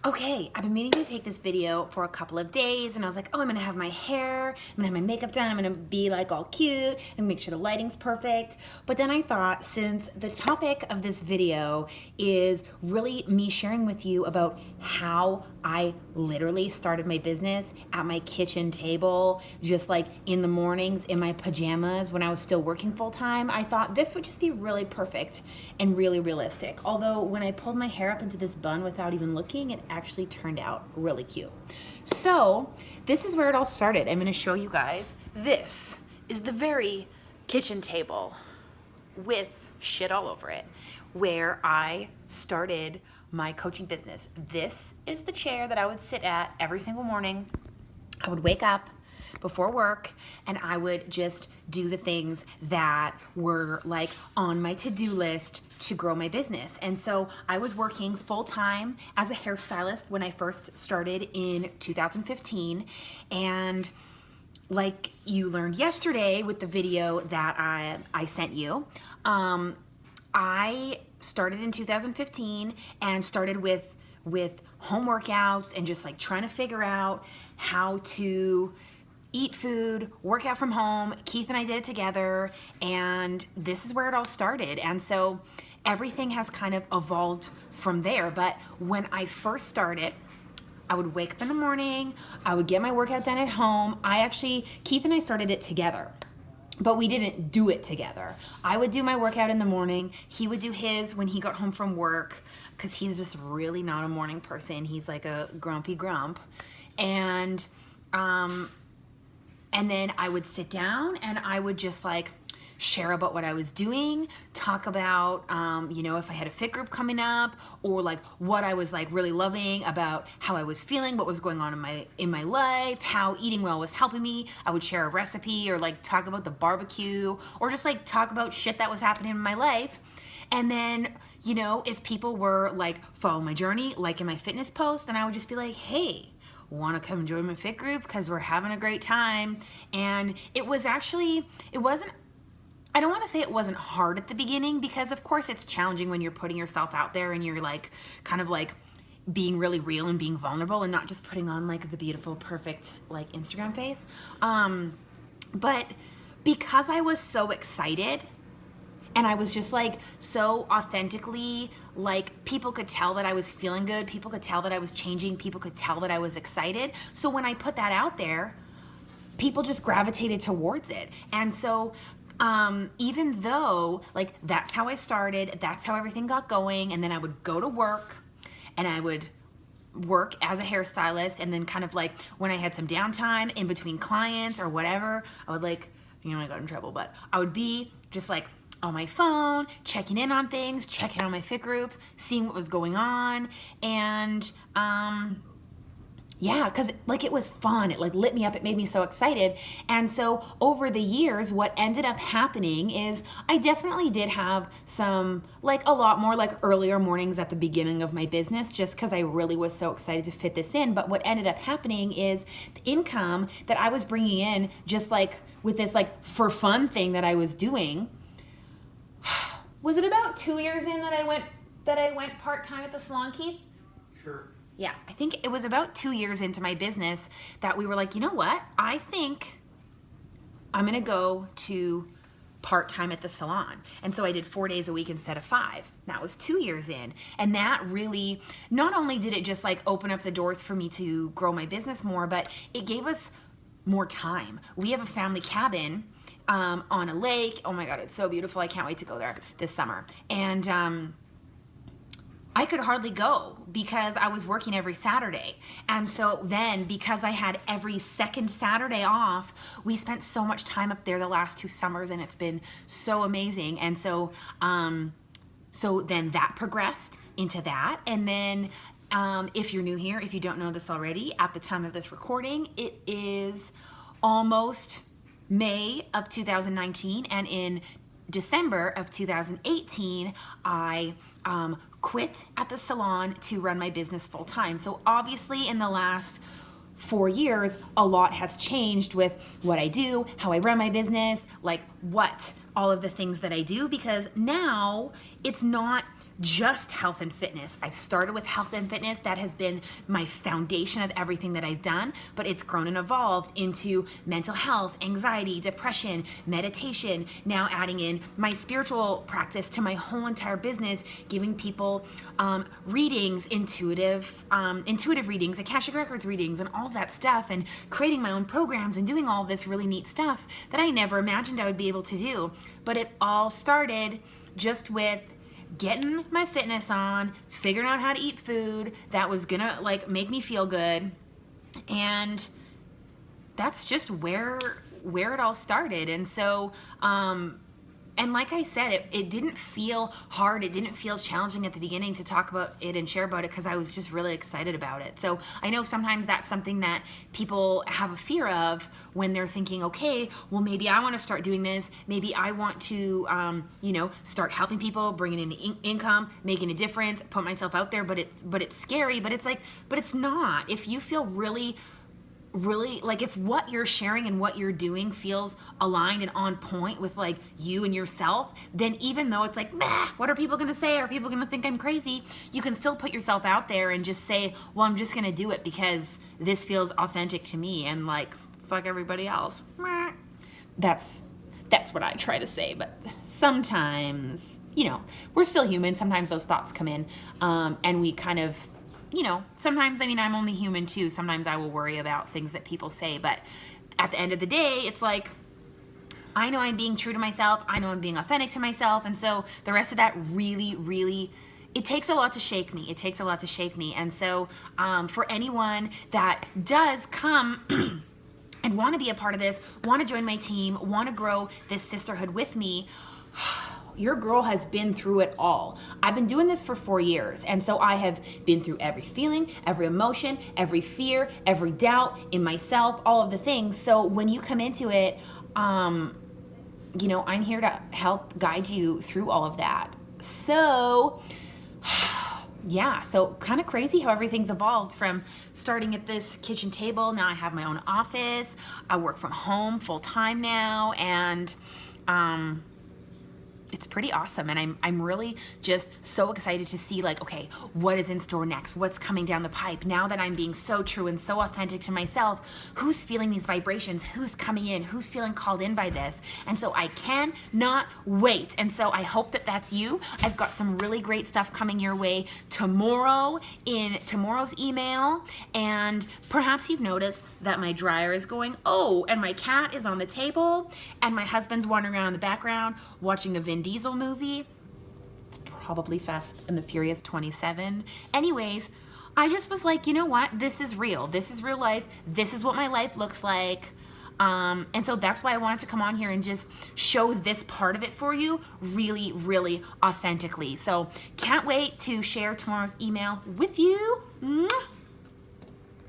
Okay, I've been meaning to take this video for a couple of days, and I was like, oh, I'm gonna have my hair, I'm gonna have my makeup done, I'm gonna be like all cute and make sure the lighting's perfect. But then I thought, since the topic of this video is really me sharing with you about how I literally started my business at my kitchen table, just like in the mornings in my pajamas when I was still working full time, I thought this would just be really perfect and really realistic. Although when I pulled my hair up into this bun without even looking, it actually turned out really cute. So this is where it all started. I'm gonna show you guys. This is the very kitchen table with shit all over it, where I started my coaching business. This is the chair that I would sit at every single morning. I would wake up before work and I would just do the things that were like on my to-do list to grow my business. And so I was working full-time as a hairstylist when I first started in 2015. And like you learned yesterday with the video that I sent you, I started in 2015 and started with home workouts and just like trying to figure out how to eat food, work out from home. Keith and I did it together, and this is where it all started. And so everything has kind of evolved from there. But when I first started, I would wake up in the morning, I would get my workout done at home. Keith and I started it together, but we didn't do it together. I would do my workout in the morning. He would do his when he got home from work, because he's just really not a morning person. He's like a grumpy grump. And then I would sit down and I would just like share about what I was doing, talk about, if I had a fit group coming up, or like what I was like really loving about how I was feeling, what was going on in my life, how eating well was helping me. I would share a recipe or like talk about the barbecue, or just like talk about shit that was happening in my life. And then, if people were like following my journey, like in my fitness post, and I would just be like, hey, want to come join my fit group because we're having a great time. And I don't want to say it wasn't hard at the beginning, because of course it's challenging when you're putting yourself out there and you're like kind of like being really real and being vulnerable and not just putting on like the beautiful, perfect like Instagram face. But because I was so excited, and I was just like so authentically, like people could tell that I was feeling good. People could tell that I was changing. People could tell that I was excited. So when I put that out there, people just gravitated towards it. And so even though like that's how I started, that's how everything got going. And then I would go to work and I would work as a hairstylist. And then kind of like when I had some downtime in between clients or whatever, I would like, I got in trouble, but I would be just like on my phone, checking in on things, checking on my fit groups, seeing what was going on. And because like it was fun. It like lit me up. It made me so excited. And so over the years, what ended up happening is I definitely did have some, like a lot more like earlier mornings at the beginning of my business, just because I really was so excited to fit this in. But what ended up happening is the income that I was bringing in, just like with this like for fun thing that I was doing, was it about 2 years in that I went part-time at the salon, Keith? Sure. Yeah, I think it was about 2 years into my business that we were like, you know what? I think I'm gonna go to part-time at the salon. And so I did 4 days a week instead of 5. That was 2 years in. And that really, not only did it just like open up the doors for me to grow my business more, but it gave us more time. We have a family cabin on a lake. Oh my God, it's so beautiful. I can't wait to go there this summer. And I could hardly go because I was working every Saturday. And so then, because I had every second Saturday off, we spent so much time up there the last 2 summers, and it's been so amazing. And so then that progressed into that. And then if you're new here, if you don't know this already, at the time of this recording, it is almost May of 2019, and in December of 2018, I quit at the salon to run my business full time. So obviously in the last 4 years, a lot has changed with what I do, how I run my business, like all of the things that I do, because now it's not just health and fitness. I've started with health and fitness. That has been my foundation of everything that I've done, but it's grown and evolved into mental health, anxiety, depression, meditation, now adding in my spiritual practice to my whole entire business, giving people readings, intuitive readings, Akashic Records readings, and all of that stuff, and creating my own programs and doing all this really neat stuff that I never imagined I would be able to do. But it all started just with getting my fitness on, figuring out how to eat food that was gonna like make me feel good, and that's just where it all started. And so and like I said, it didn't feel hard, it didn't feel challenging at the beginning to talk about it and share about it, because I was just really excited about it. So I know sometimes that's something that people have a fear of when they're thinking, okay, well, maybe I want to start doing this, maybe I want to start helping people, bringing in income, making a difference, put myself out there, but it's scary. But it's not. If you feel really like, if what you're sharing and what you're doing feels aligned and on point with like you and yourself, then even though it's like, what are people gonna say? Are people gonna think I'm crazy? You can still put yourself out there and just say, well, I'm just gonna do it because this feels authentic to me, and like, fuck everybody else. That's what I try to say. But sometimes, we're still human. Sometimes those thoughts come in, and we kind of, sometimes, I'm only human too. Sometimes I will worry about things that people say, but at the end of the day, it's like, I know I'm being true to myself. I know I'm being authentic to myself. And so the rest of that really, it takes a lot to shake me. It takes a lot to shake me. And so for anyone that does come and want to be a part of this, want to join my team, want to grow this sisterhood with me, your girl has been through it all. I've been doing this for 4 years, and so I have been through every feeling, every emotion, every fear, every doubt in myself, all of the things. So when you come into it, I'm here to help guide you through all of that. So yeah, so kind of crazy how everything's evolved from starting at this kitchen table. Now I have my own office. I work from home full time now, and it's pretty awesome. And I'm really just so excited to see, like, okay, what is in store next? What's coming down the pipe? Now that I'm being so true and so authentic to myself, who's feeling these vibrations? Who's coming in? Who's feeling called in by this? And so I cannot wait. And so I hope that that's you. I've got some really great stuff coming your way tomorrow in tomorrow's email. And perhaps you've noticed that my dryer is going, oh, and my cat is on the table, and my husband's wandering around in the background watching a Vin Diesel movie. It's probably Fast and the Furious 27. Anyways, I just was like, you know what? This is real. This is real life. This is what my life looks like. And so that's why I wanted to come on here and just show this part of it for you really, really authentically. So can't wait to share tomorrow's email with you. Mwah.